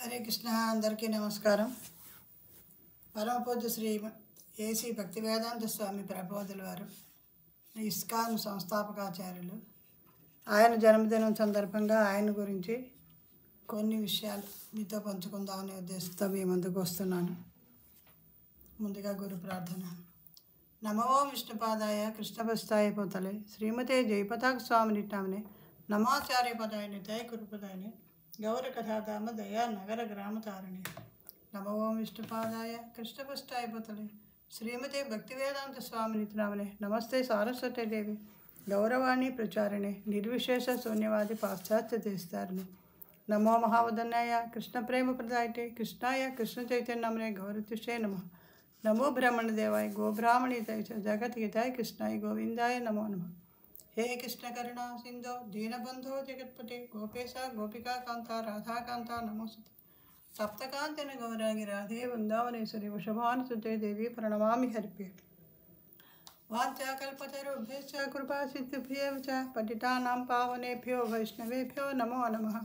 హరే కృష్ణ. అందరికీ నమస్కారం. పరమ పూజ్య శ్రీ ఏసీ భక్తివేదాంత స్వామి ప్రభుపాదుల వారు ఇస్కాన్ సంస్థాపకాచార్యులు. ఆయన జన్మదినం సందర్భంగా ఆయన గురించి కొన్ని విషయాలు మీతో పంచుకుందామనే ఉద్దేశంతో మీ ముందుకు వస్తున్నాను. ముందుగా గురు ప్రార్థన. నమో విష్ణుపాదాయ కృష్ణపస్తాయ పోతలే శ్రీమతే జయపతాక స్వామి నిట్టామనే నమాచార్య పదాయ నితయ కురుపదాయనే గౌర కథాధామ దయా నగర గ్రామ తారిణి. నమో విష్ణుపాదాయ కృష్ణపష్టాయ పోతలే శ్రీమతే భక్తివేదాంత స్వామి నిత్యనామనే నమస్తే సారస్వతి దేవి గౌరవాణి ప్రచారిణి నిర్విశేష శూన్యవాది పాశ్చాత్య దేశతారిణి. నమో మహావదన్నాయ కృష్ణ ప్రేమ ప్రదాయతే కృష్ణాయ కృష్ణ చైతన్యమనే గౌరతిషే నమ. నమో బ్రహ్మణదేవాయ గోబ్రాహ్మణీతాయ జగద్గీతాయ కృష్ణాయ గోవిందాయ నమో నమ. हे कृष्ण करुणा सिंधो दीनबंधो जगत्पते गोपेश गोपिका कांता राधाकांता नमोस्तुते. सप्तकांतन गौरांगी राधे वृंदावनेश्वरी वृषभानुसुते देवी प्रणमामि हरिप्रिये. वाञ्छाकल्पतरुभ्यश्च कृपा सिद्धिभ्यः च पतितानां पावनेभ्यो वैष्णवेभ्यो नमो नमः.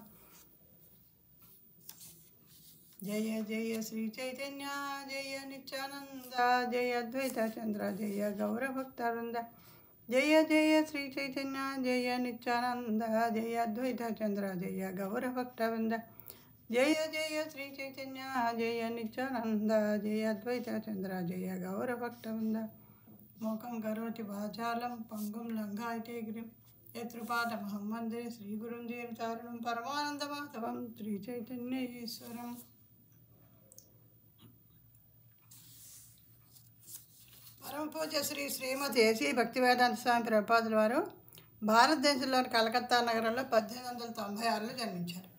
जय जय श्री चैतन्य जय नित्यानंद जय अद्वैत चंद्र जय गौरभक्तवृंद. जय जय श्री चैतन्य जय नित्यानंद जय अद्वैत चंद्र जय गौरभक्तवृंद. जय जय श्री चैतन्य जय नित्यानंद जय अद्वैत चंद्र जय गौरभक्तवृंद. मोकं करोति वाचालं पंगुं लङ्घयते गिरिं यत्कृपातमहं वन्दे श्रीगुरुं दीनतारिणं परमानन्दमाधवं श्रीचैतन्यईश्वरम्. పరమ పూజ్య శ్రీమతి ఏసీ భక్తివేదాంత స్వామి ప్రభుపాదుల వారు భారతదేశంలోని కలకత్తా నగరంలో 1896లో జన్మించారు.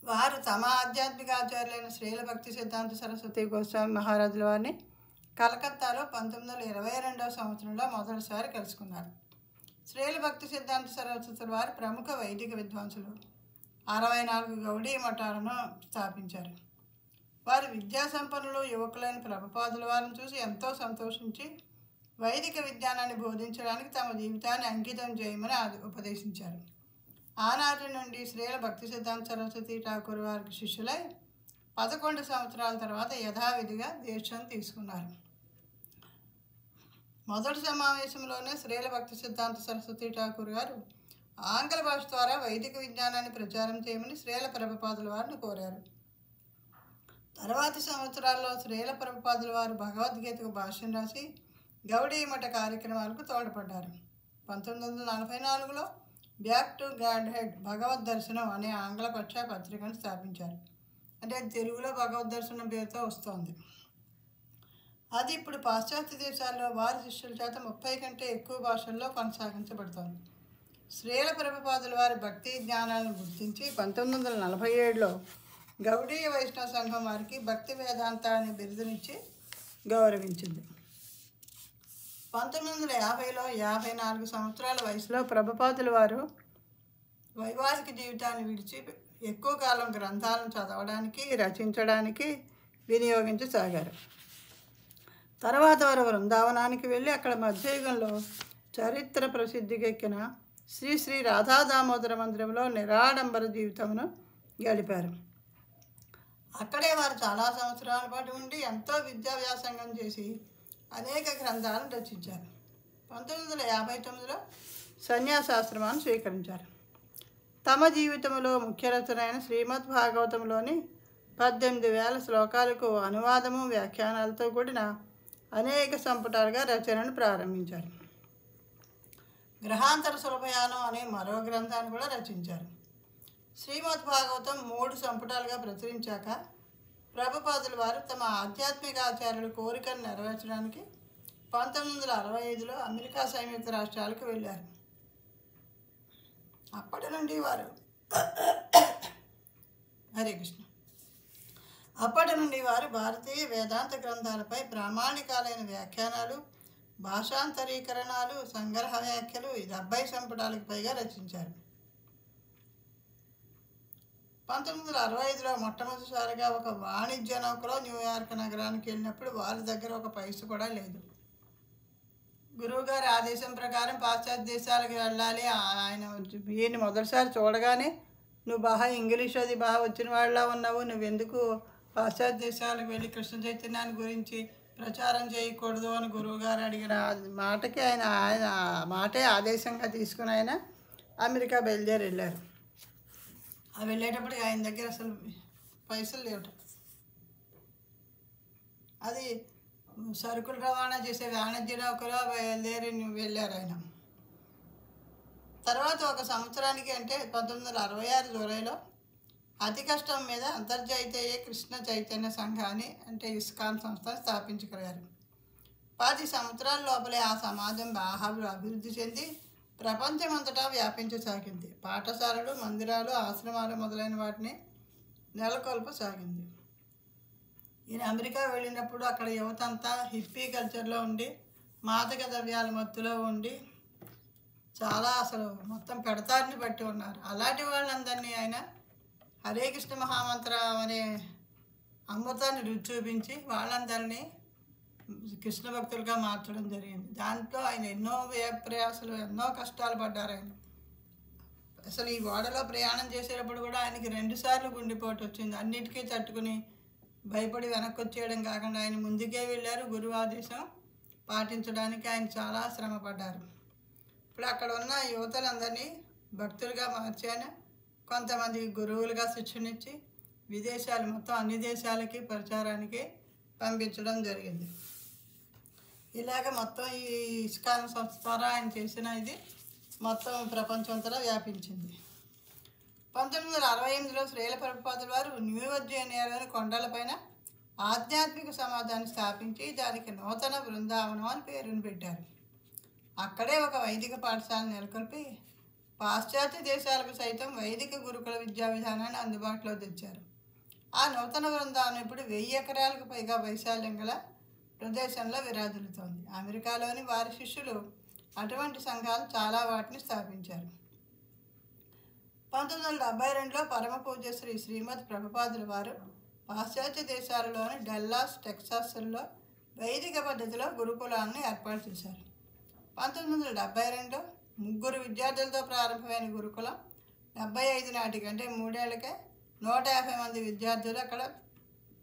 వారు తమ ఆధ్యాత్మిక ఆచార్యులైన శ్రీల భక్తి సిద్ధాంత సరస్వతి గోస్వామి మహారాజుల వారిని కలకత్తాలో 1922వ సంవత్సరంలో మొదటిసారి కలుసుకున్నారు. శ్రీల భక్తి సిద్ధాంత సరస్వతుల వారు ప్రముఖ వైదిక విద్వాంసులు. 64 గౌడీ మఠాలను స్థాపించారు. వారు విద్యాసంపన్నులు యువకులైన ప్రభుపాదుల వారిని చూసి ఎంతో సంతోషించి వైదిక విజ్ఞానాన్ని బోధించడానికి తమ జీవితాన్ని అంకితం చేయమని ఉపదేశించారు. ఆనాటి నుండి శ్రీల భక్తి సిద్ధాంత సరస్వతి ఠాకూర్ వారికి శిష్యులై 11 సంవత్సరాల తర్వాత యథావిధిగా దీక్షను తీసుకున్నారు. మొదటి సమావేశంలోనే శ్రీల భక్తి సిద్ధాంత సరస్వతి ఠాకూర్ గారు ఆంగ్ల భాష ద్వారా వైదిక విజ్ఞానాన్ని ప్రచారం చేయమని శ్రీల ప్రభుపాదుల వారిని కోరారు. తర్వాతి సంవత్సరాల్లో శ్రీల ప్రభుపాదుల వారు భగవద్గీతకు భాష్యం రాసి గౌడీ మఠ కార్యక్రమాలకు తోడ్పడ్డారు. 1944లో బ్యాక్ టు గాడ్ హెడ్ భగవద్ దర్శనం అనే ఆంగ్ల పక్ష పత్రికను స్థాపించారు. అంటే తెలుగులో భగవద్ దర్శనం పేరుతో వస్తోంది. అది ఇప్పుడు పాశ్చాత్య దేశాల్లో వారి శిష్యుల చేత 30 కంటే ఎక్కువ భాషల్లో కొనసాగించబడుతోంది. శ్రీల ప్రభుపాదుల వారి భక్తి జ్ఞానాలను గుర్తించి 1947లో గౌడీయ వైష్ణవ సంఘం వారికి భక్తి వేదాంత అనే బిరుదునిచ్చి గౌరవించింది. 1950లో 54 సంవత్సరాల వయసులో ప్రభుపాదుల వారు వైవాహిక జీవితాన్ని విడిచి ఎక్కువ కాలం గ్రంథాలను చదవడానికి రచించడానికి వినియోగించసాగారు. తర్వాత వారు బృందావనానికి వెళ్ళి అక్కడ మధ్యయుగంలో చరిత్ర ప్రసిద్ధికెక్కిన శ్రీ శ్రీ రాధా దామోదర మందిరంలో నిరాడంబర జీవితమును గడిపారు. అక్కడే వారు చాలా సంవత్సరాల పాటు ఉండి ఎంతో విద్యా వ్యాసంగం చేసి అనేక గ్రంథాలను రచించారు. 1959లో సన్యాసాశ్రమాన్ని స్వీకరించారు. తమ జీవితంలో ముఖ్య రచన అయిన శ్రీమద్ భాగవతంలోని 18,000 శ్లోకాలకు అనువాదము వ్యాఖ్యానాలతో కూడిన అనేక సంపుటాలుగా రచనను ప్రారంభించారు. గ్రహాంతర సులభయానం అనే మరో గ్రంథాన్ని కూడా రచించారు. శ్రీమద్ భాగవతం 3 సంపుటాలుగా ప్రచురించాక ప్రభుపాదుల వారు తమ ఆధ్యాత్మిక ఆచార్యుల కోరికను నెరవేర్చడానికి 1965లో అమెరికా సంయుక్త రాష్ట్రాలకు వెళ్ళారు. అప్పటి నుండి వారు హరే కృష్ణ అప్పటి నుండి వారు భారతీయ వేదాంత గ్రంథాలపై ప్రామాణికాలైన వ్యాఖ్యానాలు, భాషాంతరీకరణాలు, సంగ్రహ వ్యాఖ్యలు 70 సంపుటాలకు పైగా రచించారు. 1965లో మొట్టమొదటిసారిగా ఒక వాణిజ్య నౌకలో న్యూయార్క్ నగరానికి వెళ్ళినప్పుడు వారి దగ్గర ఒక పైస కూడా లేదు. గురువుగారి ఆదేశం ప్రకారం పాశ్చాత్య దేశాలకు వెళ్ళాలి. ఆయన ఈయన మొదటిసారి చూడగానే నువ్వు బాగా ఇంగ్లీష్ అది బాగా వచ్చిన వాళ్ళ ఉన్నావు, నువ్వెందుకు పాశ్చాత్య దేశాలకు వెళ్ళి కృష్ణ చైతన్యాన్ని గురించి ప్రచారం చేయకూడదు అని గురువుగారు అడిగిన మాటకి ఆయన ఆయన మాటే ఆదేశంగా తీసుకుని ఆయన అమెరికా బయలుదేరి వెళ్ళారు. ఆ వెళ్ళేటప్పటికి ఆయన దగ్గర అసలు పైసలు లేవట. అది సరుకులు రవాణా చేసే వాణిజ్య నౌకలో బయలుదేరి వెళ్ళారు ఆయన. తర్వాత ఒక సంవత్సరానికి అంటే 1966 జూలైలో అతి కష్టం మీద అంతర్జాతీయ కృష్ణ చైతన్య సంఘాన్ని అంటే ఇస్కాన్ సంస్థను స్థాపించగలిగారు. 10 సంవత్సరాల లోపలే ఆ సమాజం బాగా అభివృద్ధి చెంది ప్రపంచమంతటా వ్యాపించసాగింది. పాఠశాలలు, మందిరాలు, ఆశ్రమాలు మొదలైన వాటిని నెలకొల్పసాగింది. ఈయన అమెరికా వెళ్ళినప్పుడు అక్కడ యువత అంతా హిప్పీ కల్చర్లో ఉండి మాదక ద్రవ్యాల మత్తులో ఉండి చాలా అసలు మొత్తం పెడతారిని బట్టి ఉన్నారు. అలాంటి వాళ్ళందరినీ ఆయన హరే కృష్ణ మహామంత్రం అనే అమృతాన్ని రుచి చూపించి వాళ్ళందరినీ కృష్ణ భక్తులుగా మార్చడం జరిగింది. దాంట్లో ఆయన ఎన్నో ప్రయాసాలు, ఎన్నో కష్టాలు పడ్డారు. ఆయన అసలు ఈ ఓడలో ప్రయాణం చేసేటప్పుడు కూడా ఆయనకి 2 సార్లు గుండెపోటు వచ్చింది. అన్నిటికీ తట్టుకుని భయపడి వెనక్కి వచ్చేయడం కాకుండా ఆయన ముందుకే వెళ్ళారు. గురువు ఆదేశం పాటించడానికి ఆయన చాలా శ్రమ పడ్డారు. ఇప్పుడు అక్కడ ఉన్న యువతలందరినీ భక్తులుగా మార్చాను. కొంతమంది గురువులుగా శిక్షణిచ్చి విదేశాలు మొత్తం అన్ని దేశాలకి ప్రచారానికి పంపించడం జరిగింది. ఇలాగ మొత్తం ఈ ఇస్కాన్ సంస్థ ద్వారా ఆయన చేసిన ఇది మొత్తం ప్రపంచంతటా వ్యాపించింది. 1968లో శ్రీల ప్రభుపాదుల వారు న్యూవర్జీనియాలోని కొండలపైన ఆధ్యాత్మిక సమాజాన్ని స్థాపించి దానికి నూతన బృందావనం అని పేరును పెట్టారు. అక్కడే ఒక వైదిక పాఠశాల నెలకొల్పి పాశ్చాత్య దేశాలకు సైతం వైదిక గురుకుల విద్యా విధానాన్ని అందుబాటులో తెచ్చారు. ఆ నూతన బృందావనం ఇప్పుడు 1000 ఎకరాలకు పైగా వైశాల్యం గల ప్రదేశంలో విరాజిల్లుతోంది. అమెరికాలోని వారి శిష్యులు అటువంటి సంఘాలు చాలా వాటిని స్థాపించారు. 1972లో పరమ పూజ్య శ్రీమద్ ప్రభుపాదుల వారు పాశ్చాత్య దేశాలలోని డల్లాస్, టెక్సాస్ల్లో వైదిక పద్ధతిలో గురుకులాలను ఏర్పాటు చేశారు. 1972లో 3 విద్యార్థులతో ప్రారంభమైన గురుకులం 75 నాటికి అంటే 3 ఏళ్ళకే 150 మంది విద్యార్థులు అక్కడ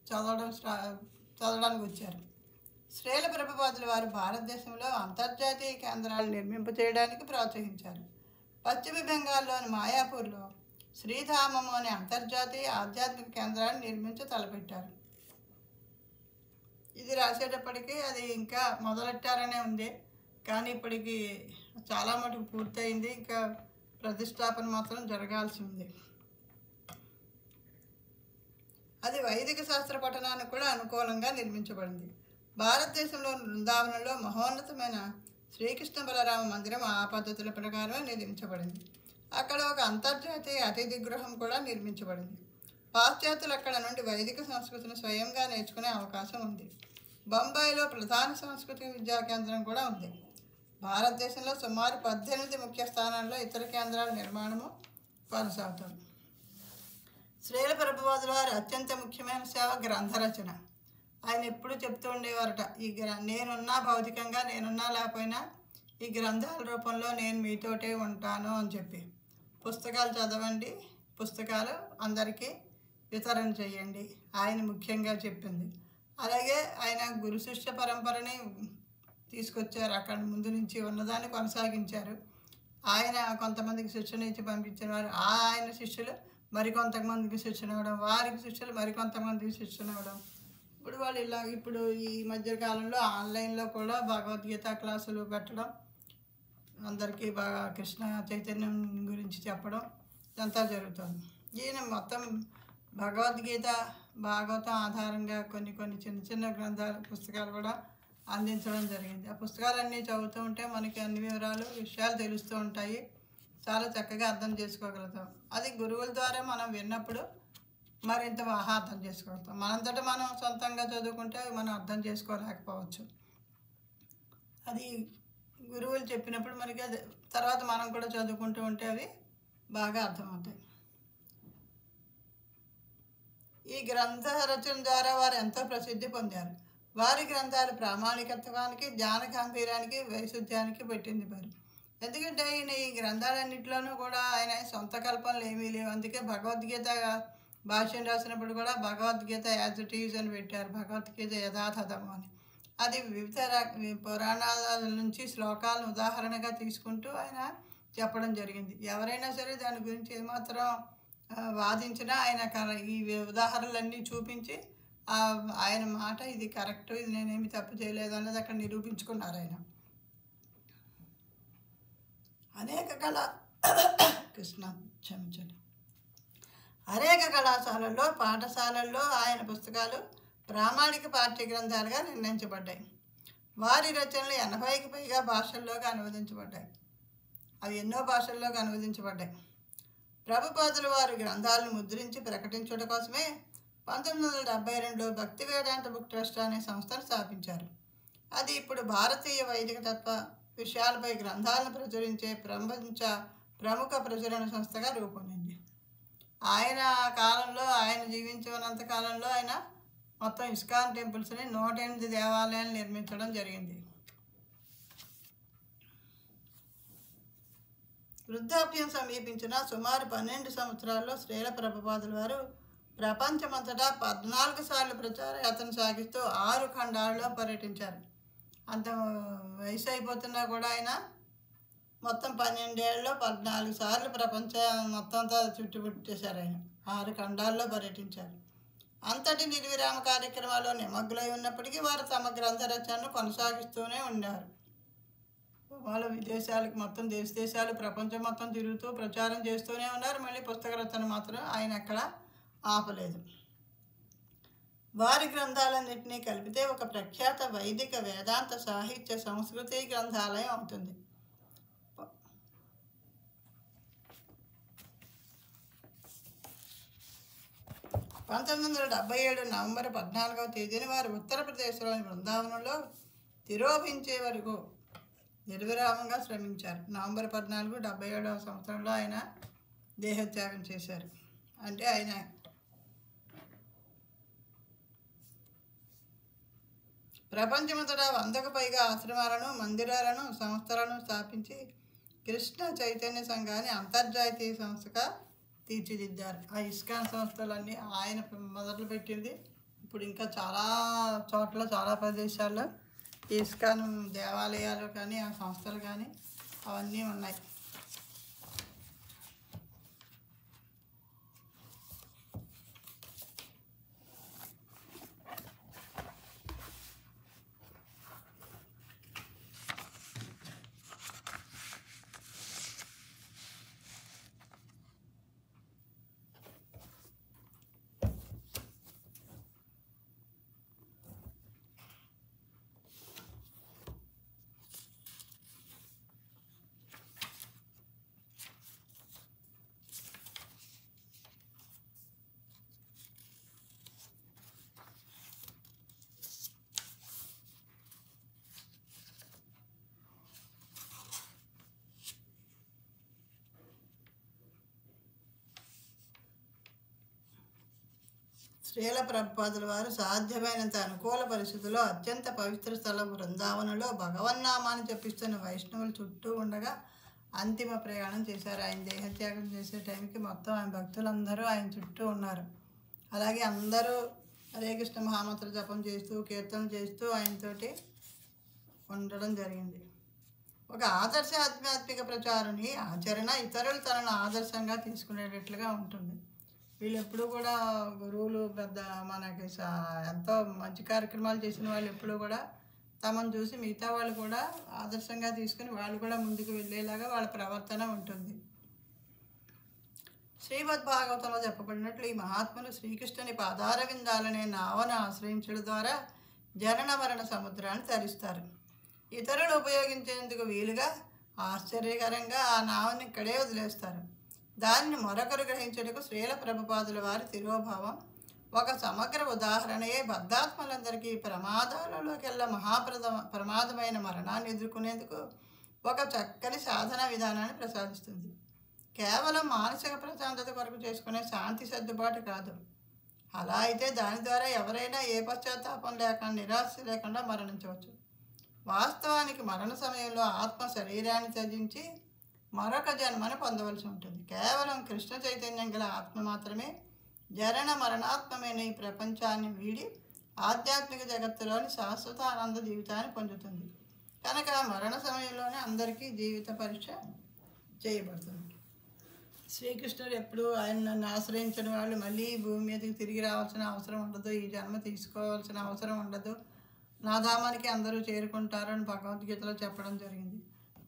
చదవడానికి వచ్చారు. శ్రీల ప్రభుపాదుల వారు భారతదేశంలో అంతర్జాతీయ కేంద్రాలు నిర్మింపచేయడానికి ప్రోత్సహించారు. పశ్చిమ బెంగాల్లోని మాయాపూర్లో శ్రీధామము అనే అంతర్జాతీయ ఆధ్యాత్మిక కేంద్రాన్ని నిర్మించి తలపెట్టారు. ఇది రాసేటప్పటికీ అది ఇంకా మొదలెట్టారనే ఉంది, కానీ ఇప్పటికి చాలా మటుకు పూర్తయింది. ఇంకా ప్రతిష్టాపన మాత్రం జరగాల్సి ఉంది. అది వైదిక శాస్త్ర పఠనానికి కూడా అనుకూలంగా నిర్మించబడింది. భారతదేశంలోని బృందావనంలో మహోన్నతమైన శ్రీకృష్ణ బలరామ మందిరం ఆ పద్ధతుల ప్రకారం నిర్మించబడింది. అక్కడ ఒక అంతర్జాతీయ అతిథి గృహం కూడా నిర్మించబడింది. పాశ్చాత్యులు అక్కడ నుండి వైదిక సంస్కృతిని స్వయంగా నేర్చుకునే అవకాశం ఉంది. బొంబాయిలో ప్రధాన సాంస్కృతిక విద్యా కేంద్రం కూడా ఉంది. భారతదేశంలో సుమారు 18 ముఖ్య స్థానాల్లో ఇతర కేంద్రాల నిర్మాణము కొనసాగుతుంది. శ్రీల ప్రభుపాదుల వారి అత్యంత ముఖ్యమైన సేవ గ్రంథరచన. ఆయన ఎప్పుడు చెప్తూ ఉండేవారట, నేనున్నా భౌతికంగా నేనున్నా లేకపోయినా ఈ గ్రంథాల రూపంలో నేను మీతోటే ఉంటాను అని చెప్పి. పుస్తకాలు చదవండి, పుస్తకాలు అందరికీ వితరణ చేయండి ఆయన ముఖ్యంగా చెప్పింది. అలాగే ఆయన గురు శిష్య పరంపరని తీసుకొచ్చారు. అక్కడ ముందు నుంచి ఉన్నదాన్ని కొనసాగించారు. ఆయన కొంతమందికి శిక్షణ ఇచ్చి పంపించిన వారు, ఆయన శిష్యులు మరికొంతమందికి శిక్షణ ఇవ్వడం, వారికి శిష్యులు మరికొంతమందికి శిక్షణ ఇవ్వడం. ఇప్పుడు వాళ్ళు ఇప్పుడు ఈ మధ్యకాలంలో ఆన్లైన్లో కూడా భగవద్గీత క్లాసులు పెట్టడం, అందరికీ బాగా కృష్ణ చైతన్యం గురించి చెప్పడం ఇదంతా జరుగుతుంది. ఈయన మొత్తం భగవద్గీత, భాగవతం ఆధారంగా కొన్ని చిన్న చిన్న గ్రంథాలు, పుస్తకాలు కూడా అందించడం జరిగింది. ఆ పుస్తకాలన్నీ చదువుతూ ఉంటే మనకి అన్ని విషయాలు తెలుస్తూ ఉంటాయి. చాలా చక్కగా అర్థం చేసుకోగలుగుతాం. అది గురువుల ద్వారా మనం విన్నప్పుడు మరింత బాగా అర్థం చేసుకోగలుగుతాం. మనంతటా మనం సొంతంగా చదువుకుంటే మనం అర్థం చేసుకోలేకపోవచ్చు. అది గురువులు చెప్పినప్పుడు మనకి అది తర్వాత మనం కూడా చదువుకుంటూ ఉంటే అవి బాగా అర్థమవుతాయి. ఈ గ్రంథ రచన ద్వారా వారు ఎంతో ప్రసిద్ధి పొందారు. వారి గ్రంథాలు ప్రామాణికత్వానికి, జ్ఞాన గాంభీర్యానికి, వైశుధ్యానికి పెట్టింది పేరు. ఎందుకంటే ఈయన ఈ గ్రంథాలన్నింటిలోనూ కూడా ఆయన సొంత కల్పనలు ఏమీ లేవు. అందుకే భగవద్గీత భాష్యం రాసినప్పుడు కూడా భగవద్గీత యాజ్ ఇట్ ఈజ్ అని పెట్టారు, భగవద్గీత యథాతథము అని. అది వివిధ పురాణాల నుంచి శ్లోకాలను ఉదాహరణగా తీసుకుంటూ ఆయన చెప్పడం జరిగింది. ఎవరైనా సరే దాని గురించి ఏమాత్రం వాదించినా ఆయన ఈ ఉదాహరణలన్నీ చూపించి ఆయన మాట ఇది కరెక్ట్, ఇది నేనేమి తప్పు చేయలేదు అన్నది అక్కడ నిరూపించుకున్నారు ఆయన. అనేక కళాశాలల్లో పాఠశాలల్లో ఆయన పుస్తకాలు ప్రామాణిక పాఠ్య గ్రంథాలుగా నిర్ణయించబడ్డాయి. వారి రచనలు 80కి పైగా భాషల్లోకి అనువదించబడ్డాయి. అవి ఎన్నో భాషల్లోకి అనువదించబడ్డాయి. ప్రభుపాదులు వారి గ్రంథాలను ముద్రించి ప్రకటించడం కోసమే 1972 భక్తి వేదాంత బుక్ ట్రస్ట్ అనే సంస్థను స్థాపించారు. అది ఇప్పుడు భారతీయ వైదిక తత్వ విషయాలపై గ్రంథాలను ప్రచురించే ప్రముఖ ప్రచురణ సంస్థగా రూపొందింది. ఆయన కాలంలో, ఆయన జీవించినంత కాలంలో ఆయన మొత్తం ఇస్కాన్ టెంపుల్స్ని 108 దేవాలయాలు నిర్మించడం జరిగింది. వృద్ధాప్యం సమీపించిన సుమారు 12 సంవత్సరాల్లో శ్రీల ప్రభుపాదుల వారు ప్రపంచమంతటా 14 సార్లు ప్రచార యాత్ర సాగిస్తూ 6 ఖండాలలో పర్యటించారు. అంత వయసు అయిపోతున్నా కూడా ఆయన మొత్తం 12 ఏళ్ళలో 14 సార్లు ప్రపంచం మొత్తం అంతా చుట్టుముట్టేశారు. ఆయన 6 ఖండాల్లో పర్యటించారు. అంతటి నిర్విరామ కార్యక్రమాల్లో నిమగ్నై ఉన్నప్పటికీ వారు తమ గ్రంథ రచనను కొనసాగిస్తూనే ఉన్నారు. వాళ్ళు విదేశాలకు మొత్తం దేశాలు ప్రపంచం మొత్తం తిరుగుతూ ప్రచారం చేస్తూనే ఉన్నారు. మళ్ళీ పుస్తక రచన మాత్రం ఆయన ఎక్కడ ఆపలేదు. వారి గ్రంథాలన్నింటినీ కలిపితే ఒక ప్రఖ్యాత వైదిక వేదాంత సాహిత్య సంస్కృతి గ్రంథాలయం అవుతుంది. 1977 నవంబర్ 14వ తేదీన వారు ఉత్తరప్రదేశ్లోని బృందావనంలో తిరోభించే వరకు నిర్విరామంగా శ్రమించారు. నవంబర్ 14, 77వ సంవత్సరంలో ఆయన దేహత్యాగం చేశారు. అంటే ఆయన ప్రపంచమంతటా 100కు పైగా ఆశ్రమాలను, మందిరాలను, సంస్థలను స్థాపించి కృష్ణ చైతన్య సంఘాన్ని అంతర్జాతీయ సంస్థగా తీర్చిదిద్దారు. ఆ ఇస్కాన్ సంస్థలన్నీ ఆయన మొదలుపెట్టింది. ఇప్పుడు ఇంకా చాలా చోట్ల, చాలా ప్రదేశాల్లో ఇస్కాన్ దేవాలయాలు కానీ, ఆ సంస్థలు కానీ అవన్నీ ఉన్నాయి. శ్రీల ప్రభుపాదుల వారు సాధ్యమైనంత అనుకూల పరిస్థితుల్లో అత్యంత పవిత్ర స్థలం బృందావనంలో భగవన్నామాన్ని జపిస్తున్న వైష్ణవులు చుట్టూ ఉండగా అంతిమ ప్రయాణం చేశారు. ఆయన దేహత్యాగం చేసే టైంకి మొత్తం ఆయన భక్తులందరూ ఆయన చుట్టూ ఉన్నారు. అలాగే అందరూ హరే కృష్ణ మహామంత్ర జపం చేస్తూ, కీర్తన చేస్తూ ఆయనతోటి ఉండడం జరిగింది. ఒక ఆదర్శ ఆధ్యాత్మిక ప్రచారుని ఆచరణ ఇతరులు తనను ఆదర్శంగా తీసుకునేటట్లుగా ఉంటుంది. వీళ్ళు ఎప్పుడూ కూడా గురువులు పెద్ద మనకి ఎంతో మంచి కార్యక్రమాలు చేసిన వాళ్ళు ఎప్పుడూ కూడా తమను చూసి మిగతా వాళ్ళు కూడా ఆదర్శంగా తీసుకుని వాళ్ళు కూడా ముందుకు వెళ్ళేలాగా వాళ్ళ ప్రవర్తన ఉంటుంది. శ్రీమద్భాగవతంలో చెప్పబడినట్లు ఈ మహాత్ములు శ్రీకృష్ణుని పాదార విందాలనే నావను ఆశ్రయించడం ద్వారా జనన మరణ సముద్రాన్ని తరిస్తారు. ఇతరులు ఉపయోగించేందుకు వీలుగా ఆశ్చర్యకరంగా ఆ నావని ఇక్కడే వదిలేస్తారు. దాన్ని మరొకరు గ్రహించుటకు శ్రీల ప్రభుపాదుల వారి తిరోభావం ఒక సమగ్ర ఉదాహరణయే బద్ధాత్మలందరికీ ప్రమాదాలలోకెల్లా ప్రమాదమైన మరణాన్ని ఎదుర్కొనేందుకు ఒక చక్కని సాధన విధానాన్ని ప్రసాదిస్తుంది. కేవలం మానసిక ప్రశాంతత కొరకు చేసుకునే శాంతి సర్దుబాటు కాదు. అలా అయితే దాని ద్వారా ఎవరైనా ఏ పశ్చాత్తాపం లేకుండా, నిరాశ లేకుండా మరణించవచ్చు. వాస్తవానికి మరణ సమయంలో ఆత్మ శరీరాన్ని త్యజించి మరొక జన్మను పొందవలసి ఉంటుంది. కేవలం కృష్ణ చైతన్యం గల ఆత్మ మాత్రమే జరణ మరణాత్మమైన ఈ ప్రపంచాన్ని వీడి ఆధ్యాత్మిక జగత్తులోని శాశ్వత ఆనంద జీవితాన్ని పొందుతుంది. కనుక మరణ సమయంలోనే అందరికీ జీవిత పరీక్ష చేయబడుతుంది. శ్రీకృష్ణుడు ఎప్పుడు ఆయన నన్ను ఆశ్రయించిన వాళ్ళు మళ్ళీ భూమి మీదకి తిరిగి రావాల్సిన అవసరం ఉండదు, ఈ జన్మ తీసుకోవాల్సిన అవసరం ఉండదు, నా ధామానికి అందరూ చేరుకుంటారు అని భగవద్గీతలో చెప్పడం జరిగింది.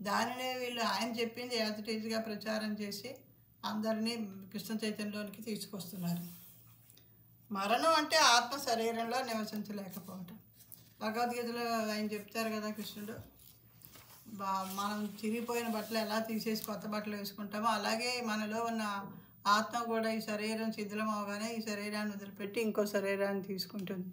దానినే వీళ్ళు ఆయన చెప్పింది యాజిటీజ్గా ప్రచారం చేసి అందరినీ కృష్ణ చైతన్యంలోనికి తీసుకొస్తున్నారు. మరణం అంటే ఆత్మ శరీరంలో నివసించలేకపోవటం. భగవద్గీతలో ఆయన చెప్తారు కదా కృష్ణుడు, మనం చిరిగిపోయిన బట్టలు ఎలా తీసేసి కొత్త బట్టలు వేసుకుంటామో అలాగే మనలో ఉన్న ఆత్మ కూడా ఈ శరీరం శిథిలం అవగానే ఈ శరీరాన్ని వదిలిపెట్టి ఇంకో శరీరాన్ని తీసుకుంటుంది.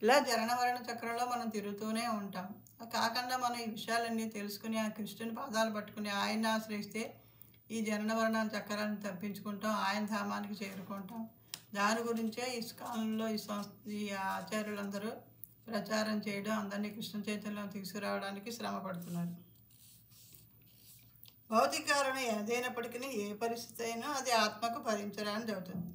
ఇలా జనన మరణ చక్రంలో మనం తిరుగుతూనే ఉంటాం. కాకుండా మనం ఈ విషయాలన్నీ తెలుసుకుని ఆ కృష్ణుని పాదాలు పట్టుకుని ఆయన్ని ఆశ్రయిస్తే ఈ జనన మరణాల చక్రాన్ని తప్పించుకుంటాం, ఆయన ధామానికి చేరుకుంటాం. దాని గురించే ఇస్కాన్లో ఈ ఆచార్యులందరూ ప్రచారం చేయడం, అందరినీ కృష్ణ చైతన్యం తీసుకురావడానికి శ్రమ పడుతున్నారు. భౌతిక కారణం ఏదైనప్పటికీ ఏ పరిస్థితి అయినా అది ఆత్మకు భరించడానికి అవుతుంది.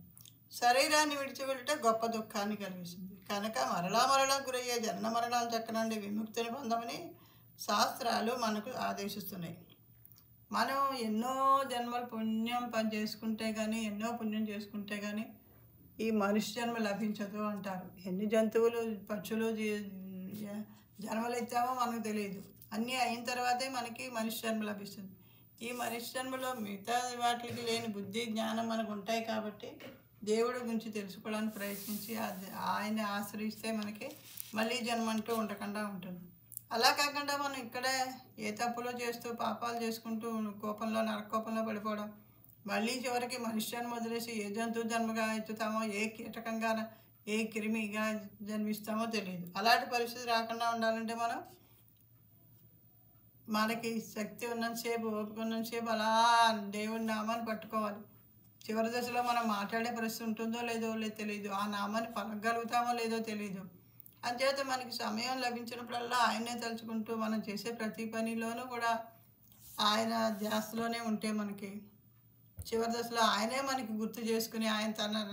శరీరాన్ని విడిచిపెట్టుట గొప్ప దుఃఖాన్ని కలిగిస్తుంది. కనుక మరలా గురయ్యే జన్మ మరణాల చక్రం నుండి విముక్తిని పొందమని శాస్త్రాలు మనకు ఆదేశిస్తున్నాయి. మనం ఎన్నో జన్మలు పని చేసుకుంటే కానీ, ఎన్నో పుణ్యం చేసుకుంటే కానీ ఈ మనిషి జన్మ లభించదు అంటారు. ఎన్ని జంతువులు పక్షులు జన్మలు ఎత్తామో మనకు తెలియదు. అన్నీ అయిన తర్వాతే మనకి మనిషి జన్మ లభిస్తుంది. ఈ మనిషి జన్మలో మిగతా వాటికి లేని బుద్ధి జ్ఞానం మనకు ఉంటాయి కాబట్టి దేవుడి గురించి తెలుసుకోవడానికి ప్రయత్నించి ఆయన ఆశ్రయిస్తే మనకి మళ్ళీ జన్మ అంటూ ఉండకుండా ఉంటుంది. అలా కాకుండా మనం ఇక్కడే ఏ తప్పులో చేస్తూ పాపాలు చేసుకుంటూ కోపంలో నరకోపంలో పడిపోవడం, మళ్ళీ చివరికి మనిషి జన్మ వదిలేసి ఏ జంతువు జన్మగా ఎత్తుతామో, ఏ కీటకంగా ఏ క్రిమిగా జన్మిస్తామో తెలియదు. అలాంటి పరిస్థితి రాకుండా ఉండాలంటే మనకి శక్తి ఉన్నంతసేపు, ఓపిక ఉన్నంతసేపు అలా దేవుడి నామాన్ని పట్టుకోవాలి. చివరి దశలో మనం మాట్లాడే పరిస్థితి ఉంటుందో లేదో తెలియదు, ఆ నామాన్ని పలకగలుగుతామో లేదో తెలియదు. అంచేత మనకి సమయం లభించినప్పుడల్లా ఆయనే తలుచుకుంటూ మనం చేసే ప్రతి పనిలోనూ కూడా ఆయన ధ్యాసలోనే ఉంటే మనకి చివరి దశలో ఆయనే మనకి గుర్తు చేసుకుని ఆయన తన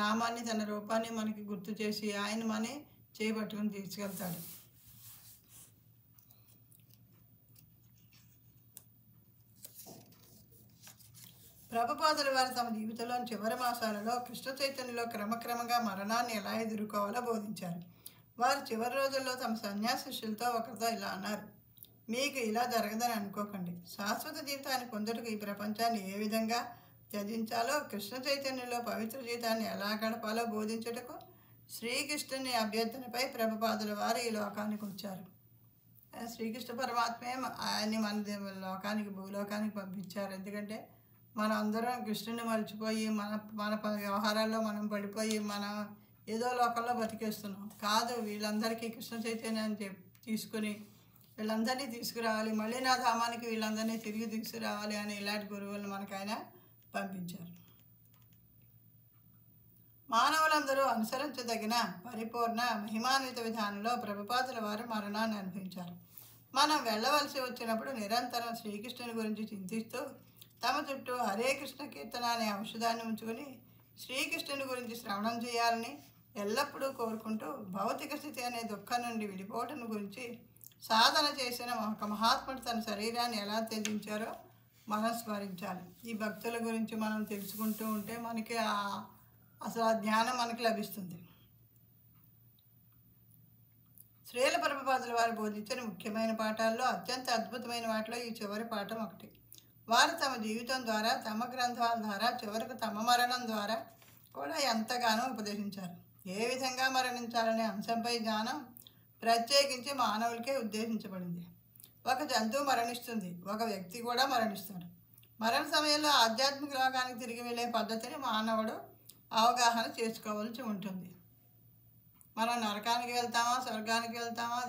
నామాన్ని తన రూపాన్ని మనకి గుర్తు చేసి ఆయన మని చేయబట్టుకుని తీసుకెళ్తాడు. ప్రభుపాదుల వారు తమ జీవితంలోని చివరి మాసాలలో కృష్ణ చైతన్యంలో క్రమక్రమంగా మరణాన్ని ఎలా ఎదుర్కోవాలో బోధించారు. వారు చివరి రోజుల్లో తమ సన్యాసి శిష్యులతో ఒకరితో ఇలా అన్నారు: మీకు ఇలా జరగదని అనుకోకండి. శాశ్వత జీవితాన్ని పొందుటకు ఈ ప్రపంచాన్ని ఏ విధంగా త్యజించాలో, కృష్ణ చైతన్యంలో పవిత్ర జీవితాన్ని ఎలా గడపాలో బోధించుటకు శ్రీకృష్ణుని అభ్యర్థనపై ప్రభుపాదుల వారు ఈ లోకానికి వచ్చారు. శ్రీకృష్ణ పరమాత్మే ఆయన్ని మన లోకానికి భూలోకానికి పంపించారు. ఎందుకంటే మనం అందరం కృష్ణుని మర్చిపోయి మన వ్యవహారాల్లో మనం పడిపోయి మనం ఏదో లోకంలో బతికేస్తున్నాం. కాదు, వీళ్ళందరికీ కృష్ణ చైతన్యాన్ని తీసుకుని వీళ్ళందరినీ తీసుకురావాలి, మళ్ళీ నా ధామానికి వీళ్ళందరినీ తిరిగి తీసుకురావాలి అని ఇలాంటి గురువులను మనకు ఆయన పంపించారు. మానవులందరూ అనుసరించదగిన పరిపూర్ణ మహిమాన్విత విధానంలో ప్రభుపాదుల వారు మరణాన్ని అనుభవించారు. మనం వెళ్ళవలసి వచ్చినప్పుడు నిరంతరం శ్రీకృష్ణుని గురించి చింతిస్తూ తమ చుట్టూ హరే కృష్ణ కీర్తన అనే ఔషధాన్ని ఉంచుకొని శ్రీకృష్ణుని గురించి శ్రవణం చేయాలని ఎల్లప్పుడూ కోరుకుంటూ భౌతిక స్థితి అనే దుఃఖం నుండి విడిపోవటం గురించి సాధన చేసిన ఒక మహాత్ముడు తన శరీరాన్ని ఎలా త్యజించారో మనం స్మరించాలి. ఈ భక్తుల గురించి మనం తెలుసుకుంటూ ఉంటే మనకి అసలు ఆ జ్ఞానం మనకి లభిస్తుంది. శ్రీల ప్రభుపాదుల వారు బోధించిన ముఖ్యమైన పాఠాల్లో అత్యంత అద్భుతమైన వాటిలో ఈ చివరి పాఠం ఒకటి. వారు తమ జీవితం ద్వారా, తమ గ్రంథాల ద్వారా, చివరకు తమ మరణం ద్వారా కూడా ఎంతగానో ఉపదేశించారు. ఏ విధంగా మరణించాలనే అంశంపై జ్ఞానం ప్రత్యేకించి మానవులకే ఉద్దేశించబడింది. ఒక జంతువు మరణిస్తుంది, ఒక వ్యక్తి కూడా మరణిస్తాడు. మరణ సమయంలో ఆధ్యాత్మిక లోకానికి తిరిగి వెళ్ళే పద్ధతిని మానవుడు అవగాహన చేసుకోవాల్సి ఉంటుంది. మనం నరకానికి వెళ్తామా, స్వర్గానికి వెళ్తామా,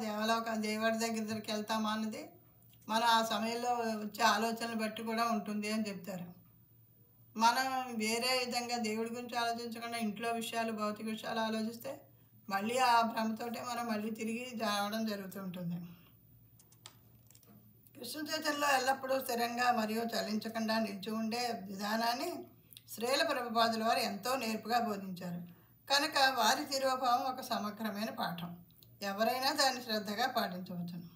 దేవుడి దగ్గరికి వెళ్తామా అన్నది మన ఆ సమయంలో వచ్చే ఆలోచనలు బట్టి కూడా ఉంటుంది అని చెప్తారు. మనం వేరే విధంగా దేవుడి గురించి ఆలోచించకుండా ఇంట్లో విషయాలు, భౌతిక విషయాలు ఆలోచిస్తే మళ్ళీ ఆ భ్రమతోటే మనం మళ్ళీ తిరిగి రావడం జరుగుతూ ఉంటుంది. కృష్ణ చైతన్యంలో ఎల్లప్పుడూ స్థిరంగా మరియు చలించకుండా నిలిచి ఉండే విధానాన్ని శ్రీల ప్రభుపాదుల వారు ఎంతో నేర్పుగా బోధించారు. కనుక వారి తిరోభావం ఒక సమగ్రమైన పాఠం. ఎవరైనా దాన్ని శ్రద్ధగా పాటించవచ్చును.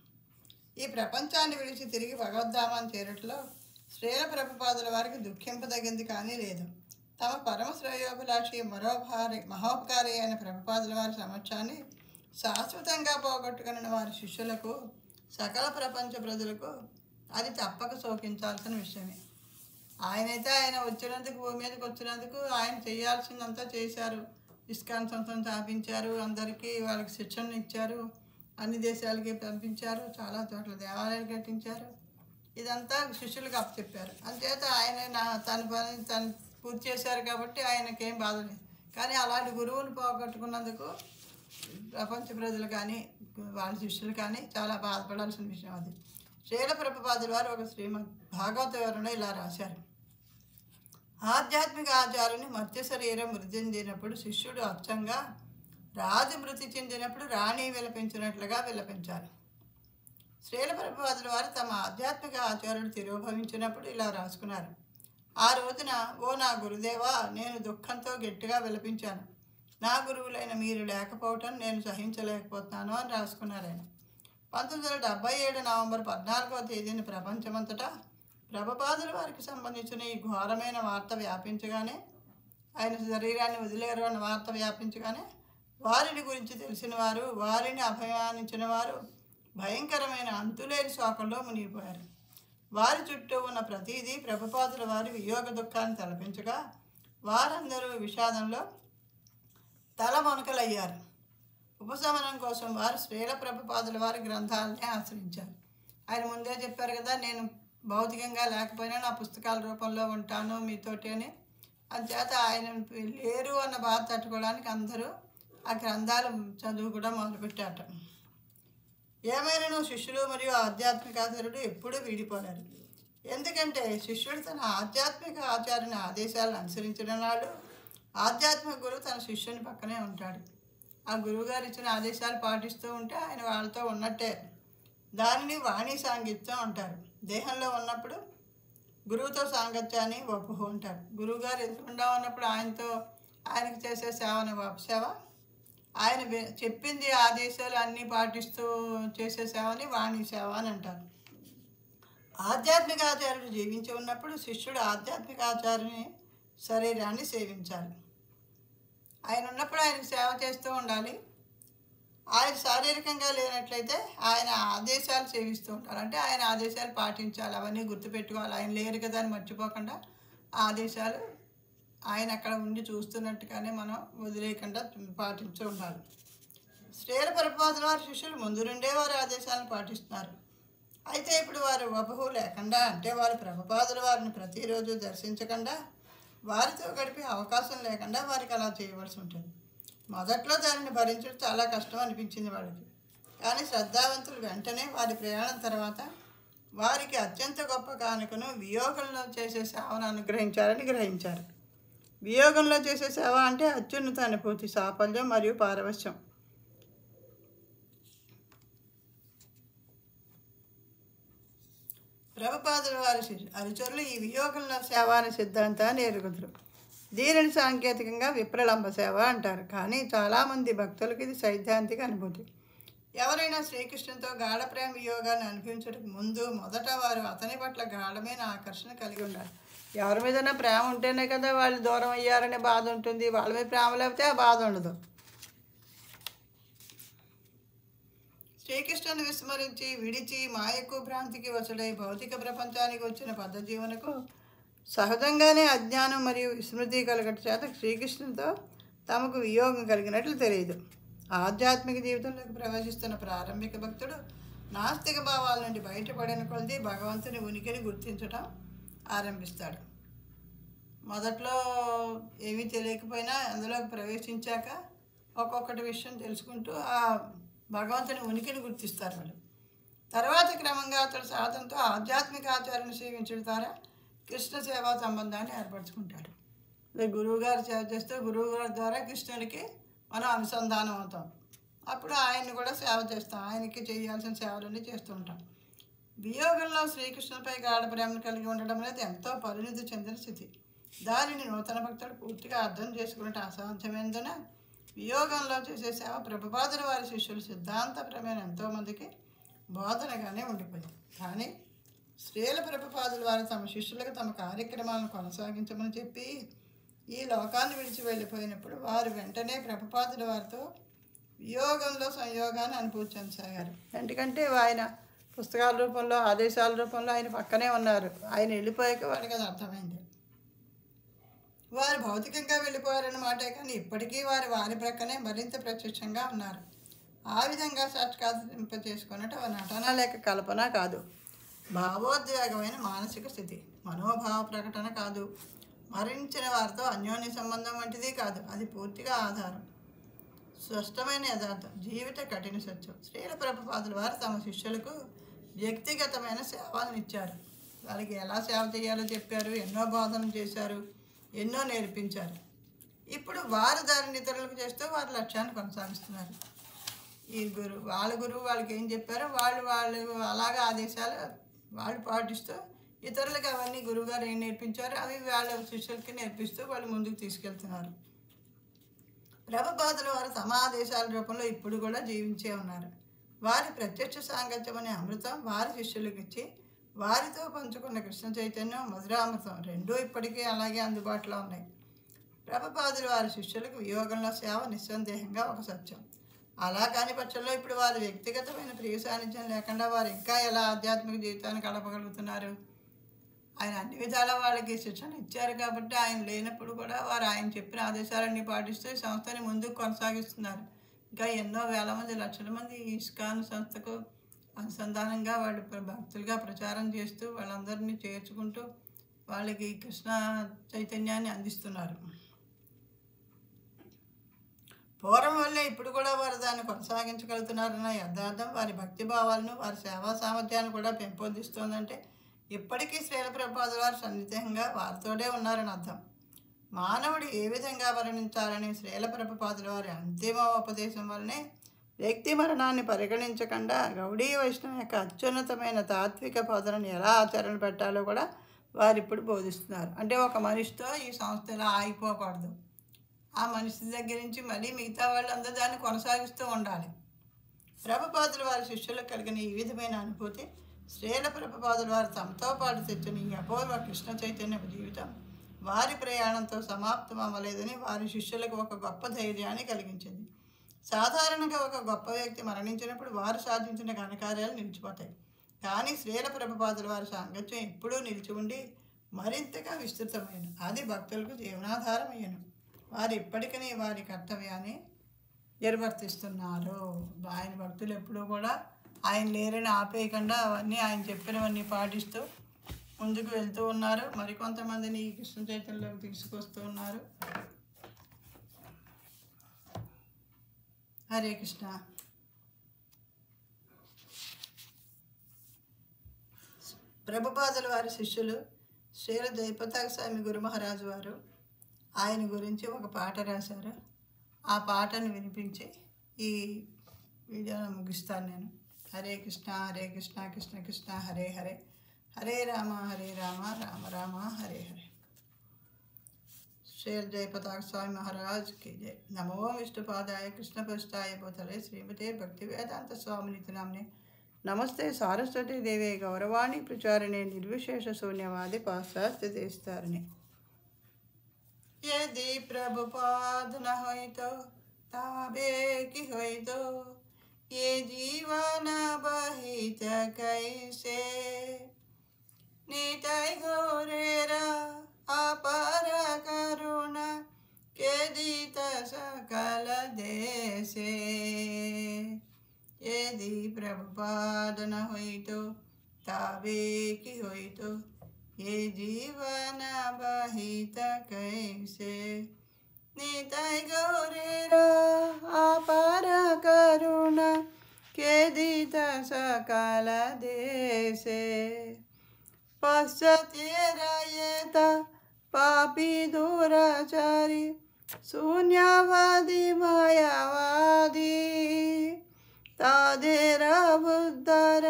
ఈ ప్రపంచాన్ని విడిచి తిరిగి భగవద్ధామాన్ని చేరట్లో శ్రీల ప్రభుపాదుల వారికి దుఃఖింపదగింది కానీ లేదు. తమ పరమ శ్రేయోభిలాషి మహోపకారి అయిన ప్రభుపాదుల వారి సమక్షాన్ని శాశ్వతంగా పోగొట్టుకున్న వారి శిష్యులకు, సకల ప్రపంచ ప్రజలకు అది తప్పక శోకించాల్సిన విషయమే. ఆయన వచ్చినందుకు, భూమి మీదకి వచ్చినందుకు ఆయన చేయాల్సిందంతా చేశారు. ఇస్కాన్ సంస్థను స్థాపించారు, అందరికీ వాళ్ళకి శిక్షణ ఇచ్చారు, అన్ని దేశాలకి పంపించారు, చాలా చోట్ల దేవాలయాలు కట్టించారు. ఇదంతా శిష్యులకు అప్పచెప్పారు. అందుచేత ఆయన తన పని తను పూర్తి చేశారు కాబట్టి ఆయనకేం బాధ లేదు. కానీ అలాంటి గురువులు పోగొట్టుకున్నందుకు ప్రపంచ ప్రజలు కానీ వాళ్ళ శిష్యులు కానీ చాలా బాధపడాల్సిన విషయం అది. శ్రీల ప్రభుపాదుల వారు ఒక శ్రీమద్ భాగవత వివరణలో ఇలా రాశారు. ఆధ్యాత్మిక ఆచారాన్ని మత్స్య శరీరం మృతి చెందినప్పుడు శిష్యుడు అచ్చంగా రాజు మృతి చెందినప్పుడు రాణి విలపించినట్లుగా విలపించారు. శ్రీల ప్రభుపాదుల వారు తమ ఆధ్యాత్మిక ఆచారాలు తిరోభవించినప్పుడు ఇలా రాసుకున్నారు. ఆ రోజున, ఓ నా గురుదేవా, నేను దుఃఖంతో గట్టిగా విలపించాను. నా గురువులైన మీరు లేకపోవటం నేను సహించలేకపోతున్నాను అని రాసుకున్నారు ఆయన. 1977 నవంబర్ 14వ తేదీన ప్రపంచమంతటా ప్రభుపాదుల వారికి సంబంధించిన ఈ ఘోరమైన వార్త వ్యాపించగానే, ఆయన శరీరాన్ని వదిలేరు అన్న వార్త వ్యాపించగానే వారిని గురించి తెలిసిన వారు, వారిని అభిమానించిన వారు భయంకరమైన అంతులేని శోకంలో మునిగిపోయారు. వారి చుట్టూ ఉన్న ప్రతిదీ ప్రభుపాదుల వారి వియోగ దుఃఖాన్ని తలపించగా వారందరూ విషాదంలో తలమునకలయ్యారు. ఉపశమనం కోసం వారు శ్రీల ప్రభుపాదుల వారి గ్రంథాలనే ఆశ్రయించారు. ఆయన ముందే చెప్పారు కదా, నేను భౌతికంగా లేకపోయినా నా పుస్తకాల రూపంలో ఉంటాను మీతోటి అని. అందుచేత ఆయన లేరు అన్న బాధ తట్టుకోవడానికి అందరూ ఆ గ్రంథాలు చదువు కూడా మొదలుపెట్టారట. ఏమైనా శిష్యులు మరియు ఆధ్యాత్మికాచార్యుడు ఎప్పుడూ వీడిపోలేరు. ఎందుకంటే శిష్యుడు తన ఆధ్యాత్మిక ఆచార్యుని ఆదేశాలను అనుసరించిన నాడు ఆధ్యాత్మిక గురువు తన శిష్యుని పక్కనే ఉంటాడు. ఆ గురువుగారు ఇచ్చిన ఆదేశాలు పాటిస్తూ ఉంటే ఆయన వాళ్ళతో ఉన్నట్టే. దానిని వాణి సాంగత్యం అంటారు. దేహంలో ఉన్నప్పుడు గురువుతో సాంగత్యాన్ని వపుహు అంటారు. గురువుగారు ఎదురుకుండా ఉన్నప్పుడు ఆయనకి చేసే సేవని సేవ, ఆయన చెప్పింది ఆదేశాలు అన్నీ పాటిస్తూ చేసే సేవని వాణి సేవ అని అంటారు. ఆధ్యాత్మిక ఆచార్యుడు జీవించి ఉన్నప్పుడు శిష్యుడు ఆధ్యాత్మిక ఆచార్యుని శరీరాన్ని సేవించాలి. ఆయన ఉన్నప్పుడు ఆయనకు సేవ చేస్తూ ఉండాలి. ఆయన శారీరకంగా లేనట్లయితే ఆయన ఆదేశాలు సేవిస్తూ ఉంటారు. అంటే ఆయన ఆదేశాలు పాటించాలి, అవన్నీ గుర్తుపెట్టుకోవాలి. ఆయన లేరు కదా అని మర్చిపోకుండా ఆదేశాలు ఆయన అక్కడ ఉండి చూస్తున్నట్టుగానే మనం వదిలేయకుండా పాటించు ఉండాలి. శ్రీల ప్రభుపాదుల వారి శిష్యులు ముందు నుండే వారి ఆదేశాలను పాటిస్తున్నారు. అయితే ఇప్పుడు వారు వపుహు లేకుండా, అంటే వారు ప్రభుపాదుల వారిని ప్రతిరోజు దర్శించకుండా, వారితో గడిపే అవకాశం లేకుండా వారికి అలా చేయవలసి ఉంటుంది. మొదట్లో దానిని భరించడం చాలా కష్టం అనిపించింది వాళ్ళకి. కానీ శ్రద్ధావంతులు వెంటనే వారి ప్రయాణం తర్వాత వారికి అత్యంత గొప్ప కానుకను వియోగంలో చేసే సేవను అనుగ్రహించారని గ్రహించారు. వియోగంలో చేసే సేవ అంటే అత్యున్నత అనుభూతి, సాఫల్యం మరియు పారవశ్యం. ప్రభుపాదుల వారి అనుచరులు ఈ వియోగంలో సేవ అనే సిద్ధాంతాన్ని ఎరుగుదురు. దీనిని సాంకేతికంగా విప్రలంబ సేవ అంటారు. కానీ చాలామంది భక్తులకు ఇది సైద్ధాంతిక అనుభూతి. ఎవరైనా శ్రీకృష్ణునితో గాఢ ప్రేమ వియోగాన్ని అనుభవించడానికి ముందు మొదట వారు అతని పట్ల గాఢమైన ఆకర్షణ కలిగి ఉండాలి. ఎవరి మీదైనా ప్రేమ ఉంటేనే కదా వాళ్ళు దూరం అయ్యారనే బాధ ఉంటుంది. వాళ్ళ మీద ప్రేమ లేకపోతే ఆ బాధ ఉండదు. శ్రీకృష్ణుని విస్మరించి విడిచి మాయకు భ్రాంతికి వసుడై భౌతిక ప్రపంచానికి వచ్చిన పద్ధజీవనకు సహజంగానే అజ్ఞానం మరియు విస్మృతి కలగట చేత శ్రీకృష్ణునితో తమకు వియోగం కలిగినట్లు తెలియదు. ఆధ్యాత్మిక జీవితంలోకి ప్రవేశిస్తున్న ప్రారంభిక భక్తుడు నాస్తిక భావాల నుండి బయటపడిన కొలది భగవంతుని ఉనికిని గుర్తించటం ఆరంభిస్తాడు. మొదట్లో ఏమీ తెలియకపోయినా అందులోకి ప్రవేశించాక ఒక్కొక్కటి విషయం తెలుసుకుంటూ ఆ భగవంతుని ఉనికిని గుర్తిస్తారు వాళ్ళు. తర్వాత క్రమంగా అతడు సాధనతో ఆధ్యాత్మిక ఆచారాన్ని సేవించడం ద్వారా కృష్ణ సేవా సంబంధాన్ని ఏర్పరచుకుంటాడు. గురువుగారు సేవ చేస్తే గురువుగారి ద్వారా కృష్ణునికి మనం అనుసంధానం అవుతాం. అప్పుడు ఆయన్ని కూడా సేవ చేస్తాం, ఆయనకి చేయాల్సిన సేవలన్నీ చేస్తూ ఉంటాం. వియోగంలో శ్రీకృష్ణునిపై గాఢ ప్రేమను కలిగి ఉండడం అనేది ఎంతో పరిణితి చెందిన స్థితి. దానిని నూతన భక్తుడు పూర్తిగా అర్థం చేసుకున్నట్టు అసాధ్యమైందన వియోగంలో చేసే సేవ ప్రభుపాదుల వారి శిష్యులు సిద్ధాంతపరమైన ఎంతోమందికి బోధనగానే ఉండిపోయింది. కానీ శ్రీల ప్రభుపాదుల వారు తమ శిష్యులకు తమ కార్యక్రమాలను కొనసాగించమని చెప్పి ఈ లోకాన్ని విడిచి వెళ్ళిపోయినప్పుడు వారు వెంటనే ప్రభుపాదుల వారితో వియోగంలో సంయోగాన్ని అనుభూతి చెందసాగారు. ఎందుకంటే ఆయన పుస్తకాల రూపంలో ఆదేశాల రూపంలో ఆయన పక్కనే ఉన్నారు. ఆయన వెళ్ళిపోయాక వారికి అది అర్థమైంది. వారు భౌతికంగా వెళ్ళిపోయారన్నమాటే, కానీ ఇప్పటికీ వారి ప్రక్కనే మరింత ప్రత్యక్షంగా ఉన్నారు. ఆ విధంగా సాక్షాత్కరింప చేసుకున్నట్టు నటన లేక కల్పన కాదు, భావోద్వేగమైన మానసిక స్థితి, మనోభావ ప్రకటన కాదు, మరణించిన వారితో అన్యోన్య సంబంధం వంటిది కాదు. అది పూర్తిగా ఆధారం, స్పష్టమైన యథార్థం, జీవిత కఠిన సత్యం. శ్రీల ప్రభుపాదుల వారు తమ శిష్యులకు వ్యక్తిగతమైన సేవలను ఇచ్చారు. వాళ్ళకి ఎలా సేవ చేయాలో చెప్పారు, ఎన్నో బోధనలు చేశారు, ఎన్నో నేర్పించారు. ఇప్పుడు వారు దారిని ఇతరులకు చేస్తూ వారి లక్ష్యాన్ని కొనసాగిస్తున్నారు. ఈ గురువు వాళ్ళకి ఏం చెప్పారో వాళ్ళు అలాగే ఆదేశాలు వాళ్ళు పాటిస్తూ ఇతరులకు అవన్నీ గురువుగారు ఏం నేర్పించారో అవి వాళ్ళ శిష్యులకి నేర్పిస్తూ వాళ్ళు ముందుకు తీసుకెళ్తున్నారు. ప్రభుపాదుల వారు తమ ఆదేశాల రూపంలో ఇప్పుడు కూడా జీవించే ఉన్నారు. వారి ప్రత్యక్ష సాంగత్యం అనే అమృతం వారి శిష్యులకు ఇచ్చి వారితో పంచుకున్న కృష్ణ చైతన్యం, మధురామృతం రెండూ ఇప్పటికీ అలాగే అందుబాటులో ఉన్నాయి. ప్రభుపాదుల వారి శిష్యులకు వియోగంలో సేవ నిస్సందేహంగా ఒక సత్యం. అలా కాని పక్షంలో ఇప్పుడు వారి వ్యక్తిగతమైన ప్రియ సాన్నిధ్యం లేకుండా వారు ఇంకా ఎలా ఆధ్యాత్మిక జీవితాన్ని గడపగలుగుతున్నారు? ఆయన అన్ని విధాల వాళ్ళకి శిక్షణ ఇచ్చారు కాబట్టి ఆయన లేనప్పుడు కూడా వారు ఆయన చెప్పిన ఆదేశాలన్నీ పాటిస్తూ ఈ సంస్థని ముందుకు కొనసాగిస్తున్నారు. ఇంకా ఎన్నో వేల మంది, లక్షల మంది ఇస్కాన్ సంస్థకు అనుసంధానంగా వాళ్ళు భక్తులుగా ప్రచారం చేస్తూ వాళ్ళందరినీ చేర్చుకుంటూ వాళ్ళకి కృష్ణ చైతన్యాన్ని అందిస్తున్నారు. పూర్వం వల్లే ఇప్పుడు కూడా వారు దాన్ని కొనసాగించగలుగుతున్నారన్న యథార్థం వారి భక్తి భావాలను, వారి సేవా సామర్థ్యాన్ని కూడా పెంపొందిస్తోందంటే ఇప్పటికీ శ్రీల ప్రభుపాదుల వారు సన్నిహితంగా వారితోనే ఉన్నారని అర్థం. మానవుడు ఏ విధంగా మరణించాలని శ్రీల ప్రభుపాదుల వారి అంతిమ ఉపదేశం వల్లనే వ్యక్తి మరణాన్ని పరిగణించకుండా గౌడీయ వైష్ణవం యొక్క అత్యున్నతమైన తాత్విక బోధనను ఎలా ఆచరణ పెట్టాలో కూడా వారు ఇప్పుడు బోధిస్తున్నారు. అంటే ఒక మనిషితో ఈ సంస్థ ఇలా ఆగిపోకూడదు, ఆ మనిషి దగ్గర నుంచి మళ్ళీ మిగతా వాళ్ళందరూ దాన్ని కొనసాగిస్తూ ఉండాలి. ప్రభుపాదుల వారి శిష్యులకు కలిగిన ఈ విధమైన అనుభూతి శ్రీల ప్రభుపాదుల వారు తమతో పాటు తెచ్చిన ఈ అపూర్వ కృష్ణ చైతన్య జీవితం వారి ప్రయాణంతో సమాప్తం అవ్వలేదని వారి శిష్యులకు ఒక గొప్ప ధైర్యాన్ని కలిగించింది. సాధారణంగా ఒక గొప్ప వ్యక్తి మరణించినప్పుడు వారు సాధించిన ఘనకార్యాలు నిలిచిపోతాయి. కానీ శ్రీల ప్రభుపాదుల వారి సాంగత్యం ఎప్పుడూ నిలిచి ఉండి మరింతగా విస్తృతమైన అది భక్తులకు జీవనాధారమయ్యను. వారు ఇప్పటికీ వారి కర్తవ్యాన్ని నిర్వర్తిస్తున్నారు. ఆయన భక్తులు ఎప్పుడూ కూడా ఆయన లేరని ఆపేయకుండా అవన్నీ ఆయన చెప్పినవన్నీ పాటిస్తూ ముందుకు వెళ్తూ ఉన్నారు. మరికొంతమందిని కృష్ణ చైతన్యంలోకి తీసుకొస్తూ ఉన్నారు. హరే కృష్ణ. ప్రభుపాదుల వారి శిష్యులు శ్రీల జయపతాక స్వామి గురు మహారాజు వారు ఆయన గురించి ఒక పాట రాశారు. ఆ పాటను వినిపించి ఈ వీడియోను ముగిస్తాను నేను. హరే కృష్ణ హరే కృష్ణ కృష్ణ కృష్ణ హరే హరే, హరే రామ రామ రామ హరే హరే. శ్రీ జయపతాక స్వామి మహారాజ్ కి జయ. నమో విష్ణుపాదాయ కృష్ణపృష్ఠాయ భూతలే శ్రీమతే భక్తి వేదాంత స్వామినితి నామ్నే. నమస్తే సారస్వతీ దేవే గౌరవాణి ప్రచారిణే నిర్విశేష శూన్యవాది పాశ్చాత్యదేశతారిణి. यदि प्रभुपाद न होई तो ताबे की होई तो ये जीवन बहित कैसे. निताय गौरेरा अपार करुणा के दीत सकल देशे. यदि प्रभुपाद न होई तो ताबे की होई तो ये जीवन बहित कैसे. निताय गौरेरा अपार करुणा के दीत सकल देशे. पश्चात्येत पापी दुराचारी शून्यवादी मायावादी तादेर बुद्धर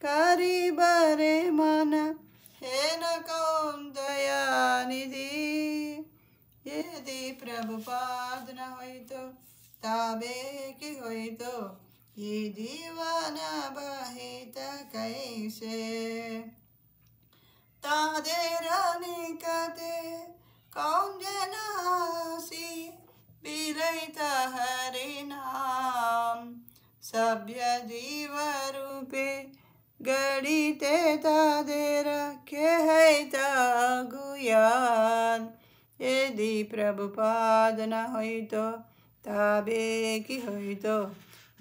करी बरे मन हे न कौन दयानिधि। यदि प्रभुपाद न होई तो ताबे की होई तो ये जीवन बहित कैसे। तादेर निकटे कौन जनासी विरहित हरि नाम। सभ्य जीव रूपे गणिते तादेर के है गुयान। यदि प्रभुपाद न होई तो ताबे की होई तो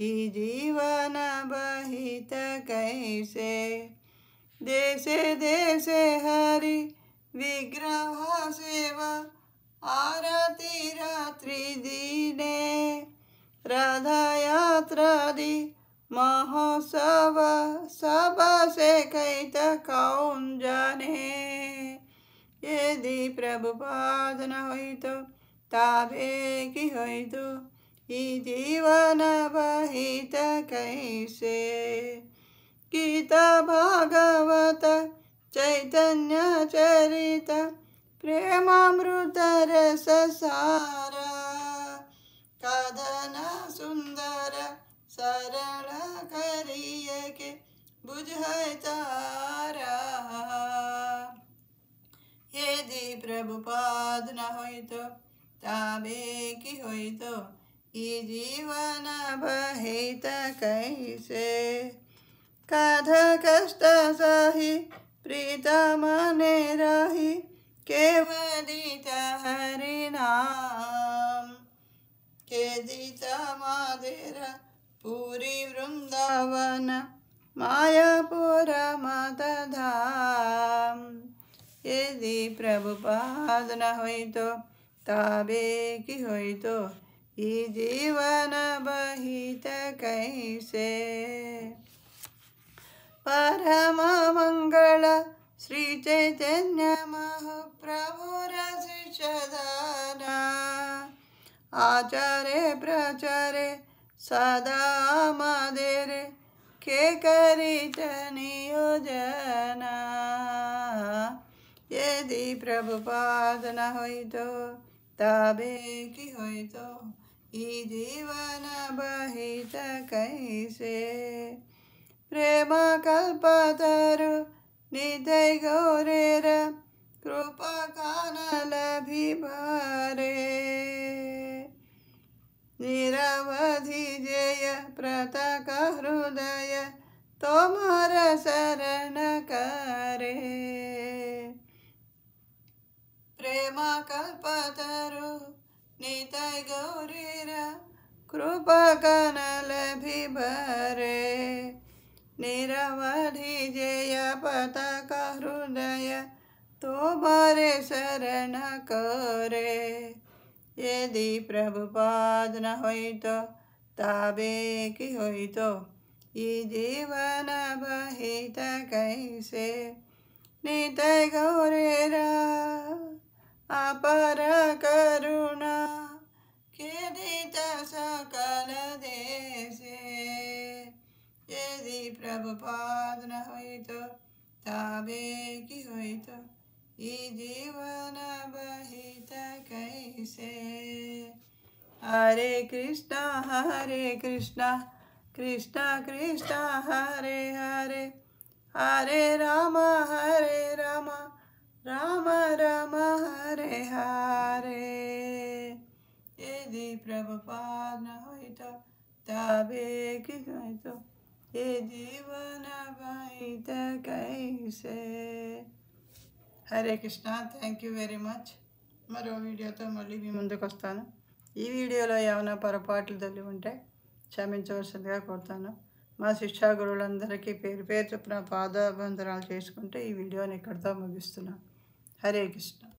ये जीवन बहित कैसे। देशे देशे हरि विग्रह सेवा आरती रात्रि दीने। राधा यात्रादि महोत्सव सब से कैत कौन जाने। यदि प्रभुपाद न होई तो ताबे की होई तो ये जीवन बहित कैसे। गीता भागवत चैतन्य चरित प्रेमामृत रस सारा। कथन सुंदर सरल करिए के बुझै तारा। यदि प्रभुपाद न होई तो ताबे की होई तो ये जीवन बहित कैसे। कथ कष्ट सही प्रीतम ने रही केवलित हरि नाम। केदित मदिर पूरी वृंदावन मायापुर मत धाम। यदि प्रभुपाद न होई तो ताबे की होई तो ये जीवन बहित कैसे। परम मंगल श्री चैतन्य महाप्रभु शिष्यदाना। आचार्य प्रचारे सदा मदेरे के करित नियोजना। यदि प्रभुपाद न होई तो ताबे की होई तो ये जीवन बहित कैसे। प्रेम कल्पतरु निधै गौरेर कृपा कानल भिभारे। निरवधि जय प्रतक हृदय तोमर शरण करे। प्रेम कल्पतरु निधै गौरेर कृपा कानल भिभारे। निरवधि जय पतक हृदय तोमरे शरण करे। यदि प्रभुपाद न होई तो ताबे की होई तो ये जीवन बहित कैसे। नित्य गौरेरा अपर करुणा खेदित सकल देशे। यदि प्रभुपाद न होई तो ताबे की होई तो ये जीवन बहित कैसे। हरे कृष्णा कृष्णा कृष्णा हरे हरे हरे राम राम राम हरे हरे। यदि प्रभुपाद न होई तो ताबे की होई तो ये जीवन बहित कैसे। Hare Krishna. Thank you very much. మరో వీడియోతో మళ్ళీ మీ ముందుకు వస్తాను. ఈ వీడియోలో ఏమైనా పొరపాట్లు తల్లి ఉంటే క్షమించవలసిందిగా కోరుతాను. మా శిక్షా గురువులందరికీ పేరు పేరు చొప్పున పాదాభివందనాలు చేసుకుంటూ ఈ వీడియోని ఇక్కడితో ముగిస్తున్నాను. హరే కృష్ణ.